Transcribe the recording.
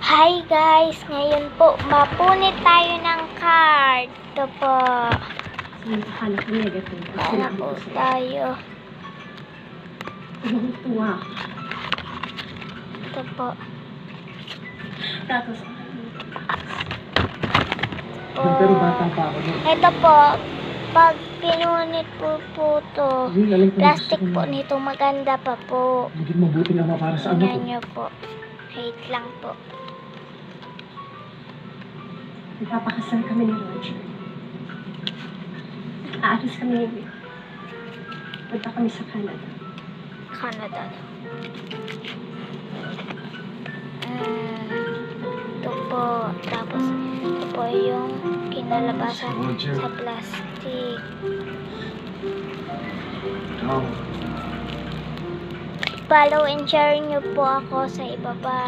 Hi guys! Ngayon po, mapunit tayo ng card. Ito po. Hanap ng negative. Hanap po tayo. Tuwa. Ito po. Tapos, Pero bata pa ako. Ito po. Pag pinunit po to, plastic po nito, maganda pa po. Maging mabuti naman para sa ano Tingnan ko. nyo po. Wait lang po. nagpapakasal kami ni Roger. Aalis kami ni Vic. Punta kami sa Canada. Canada. Ito po. Tapos, ito po yung kinalabasan sa plastic. Follow and share nyo po ako sa ibaba.